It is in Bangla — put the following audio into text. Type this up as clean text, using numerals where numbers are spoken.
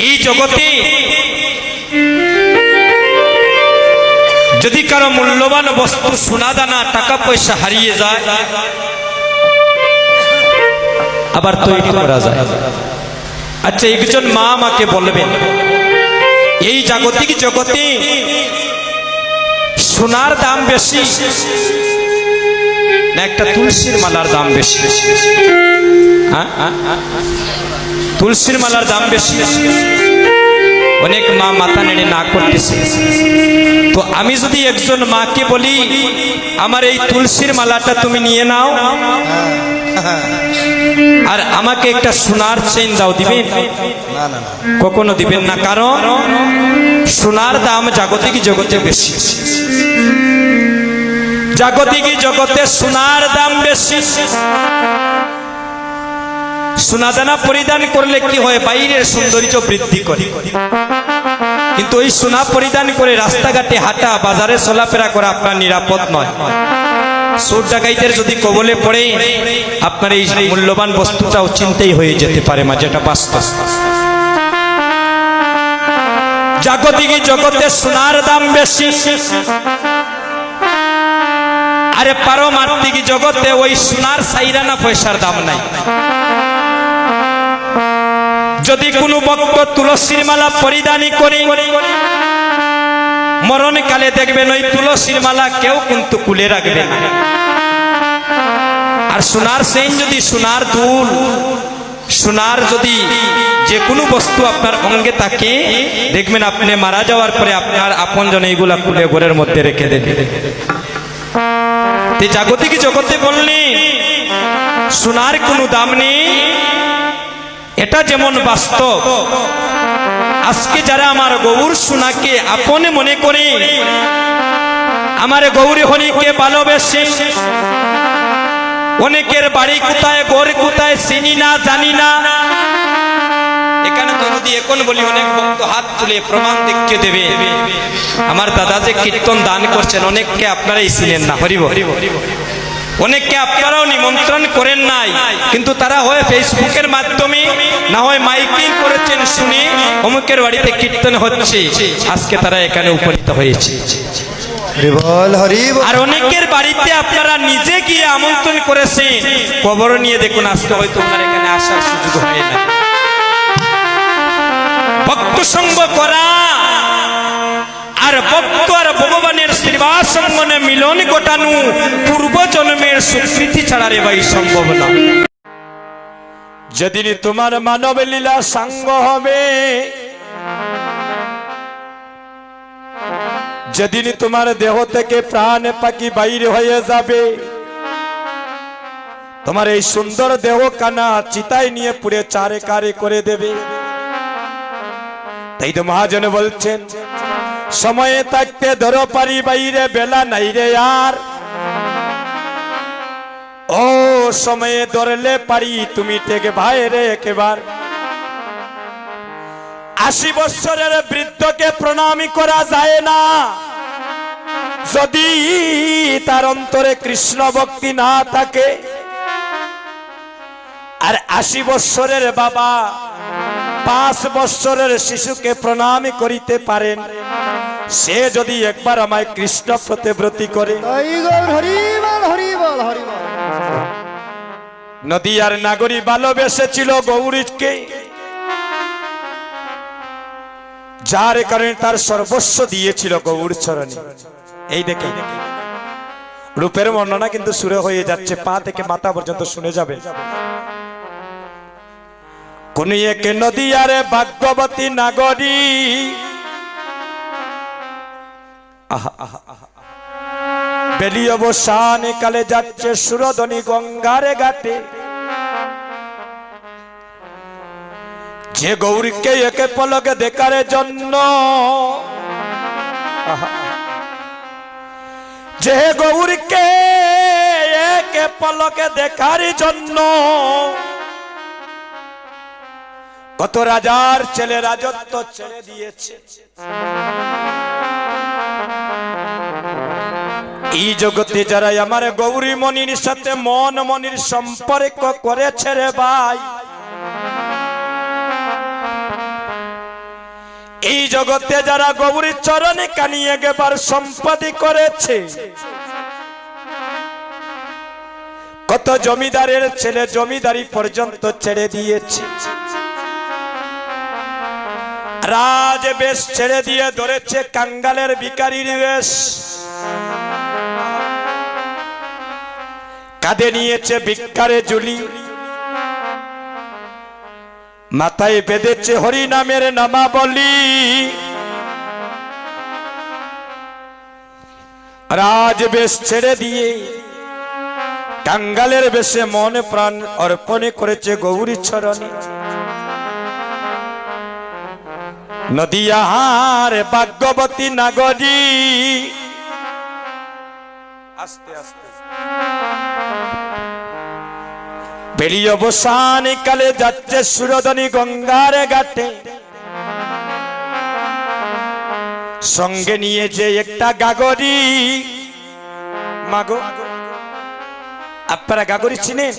এই জগতে যদি কারো মূল্যবান বস্তু সোনা দানা টাকা পয়সা হারিয়ে যায় আবার তৈরি করা যায়। আচ্ছা, একজন মা আমাকে বলবেন এই জাগতিক জগতে সোনার দাম বেশি না একটা তুলসীর মালার দাম বেশি? তুলসীর মালার দাম বেশি। অনেক মা মাথা নেড়ে না করতেছে। তো আমি যদি একজন মাকে বলি আমার এই তুলসীর মালাটা তুমি নিয়ে নাও আর আমাকে একটা সোনার চেইন দাও, দিবেন? কখনো দিবেন না, কারণ সোনার দাম জাগতিক জগতে বেশি। জাগতিক জগতে সোনার দাম বেশি। সোনা দানা পরিধান করলে কি হয়? বাইরের সৌন্দর্য বৃদ্ধি করে, কিন্তু ওই সোনা পরিধান করে রাস্তাঘাটে হাঁটা বাজারে চলাফেরা করা আপনার নিরাপদ নয়। চোর ডাকাইতের যদি কবলে পড়ে আপনার এই মূল্যবান বস্তুটাও চিন্তাই হয়ে যেতে পারে, মা, যেটা বাস্তব। জাগতিক জগতে সোনার দাম বেশি, আরে পারমার্থিক জগতে ওই সোনার সাইরানা পয়সার দাম নাই। যদি কোনো ভক্ত তুলসীর মালা পরিধানী করে মরণকালে দেখবেন ওই তুলসীর মালা কেউ কিন্তু কুলে রাখবে না। আর সোনার চেইন যদি, সোনার দুল, সোনার যদি যে কোনো বস্তু আপনার অঙ্গে থাকে দেখবেন আপনি মারা যাওয়ার পরে আপনার আপনজন এইগুলা কুলে ঘরের মধ্যে রেখে দেবে। জাগতিক জগতে বললে সোনার কোনো দাম নেই, এটা যেমন বাস্তব। আজকে যারা আমার গৌর সোনাকে আপনে মনে করে, আমার গৌরী হরিকে ভালোবেসে, অনেকের বাড়ি কোথায় ঘর কোথায় চিনি না জানি না, এখানে তো যদি এখন বলি অনেক ভক্ত হাত তুলে প্রমাণ দেখিয়ে দেবে আমার দাদা যে কীর্তন দান করছেন অনেককে আপনারাই ছিলেন না। হরিব। অনেককে আপনারাও নিমন্ত্রণ করেন নাই, কিন্তু তারা হয় ফেসবুকের মাধ্যমে না হয় মাইকিং করেছেন শুনে অমুকের বাড়িতে কীর্তন হচ্ছে, আজকে তারা এখানে উপনীত হয়েছে। আর অনেকের বাড়িতে আপনারা নিজে গিয়ে আমন্ত্রণ করেছেন, খবর নিয়ে দেখুন আজকে হয়তো আপনার এখানে আসার সুযোগ হয় না। ভক্ত সঙ্গ করা আর ভক্ত আর ভগবানের শ্রীবাস সঙ্গনে মিলন ঘটানো পূর্ব জন্মের সুকৃতি ছাড়া রে ভাই সম্ভব না। যেদিন তোমার মানব লীলা সাঙ্গ হবে, যেদিন তোমার দেহ থেকে প্রাণ পাখি বাইরে হয়ে যাবে, তোমার এই সুন্দর দেহ কানা চিতায় নিয়ে পুড়ে চারে কারে করে দেবে। তাই তো মহাজন বলছেন সময়ে থাকতে ধরো পারি বাইরে বেলা নাই রে আর, ও সময়ে ধরলে পারি তুমি টেকে বাইরে একেবার। 80 বছরের বৃদ্ধকে প্রণামী করা যায় না যদি তার অন্তরে কৃষ্ণ ভক্তি না থাকে। আর 80 বছরের বাবা 5 বছরের শিশুকে প্রণামী করিতে পারেন, সে যদি একবার আমায় কৃষ্ণ প্রতিব্রতী করে। নদী আর নাগরী ভালোবেসেছিল গৌরীকে, যার কারণে তার সর্বস্ব দিয়েছিল গৌর চরণে। এই দেখে রূপের বর্ণনা কিন্তু সুরে হয়ে যাচ্ছে, পা থেকে মাথা পর্যন্ত শুনে যাবে। কোন এক নদী আরে ভাগ্যবতী নাগরী, বেলি অবসান কালে যাচ্ছে সুরধনী গঙ্গারে ঘাটে। যে গৌরীকে একে পলকে দেখার জন্য, যে গৌরীকে একে পলকে দেখার জন্য কত রাজার ছেলে রাজত্ব ছেড়ে দিয়েছে। এই জগতে যারা আমার গৌরী মনির সাথে মন মনির সম্পর্ক করেছে রে ভাই, এই জগতে যারা গৌরীর চরণে কানিয়ে গেবার সম্পাদি করেছে, কত জমিদারের ছেলে জমিদারি পর্যন্ত ছেড়ে দিয়েছে, রাজ বেশ ছেড়ে দিয়ে ধরেছে কাঙ্গালের ভিখারির বেশ, কাঁধে নিয়েছে ভিক্ষারে ঝুলি, মাথায় বেঁধেছে হরি নামের নামাবলী, রাজ বেশ ছেড়ে দিয়ে কাঙ্গালের বেশে মন প্রাণ অর্পণে করেছে গৌরী চরণে। নদিয়ার ভাগ্যবতী নাগরী, আস্তে আস্তে বেলি অবসান কালে যাচ্ছে সুরধনী গঙ্গার ঘাটে, সঙ্গে নিয়েছে একটা গাগরি। মাগো, আপনারা গাগরি চিনেন?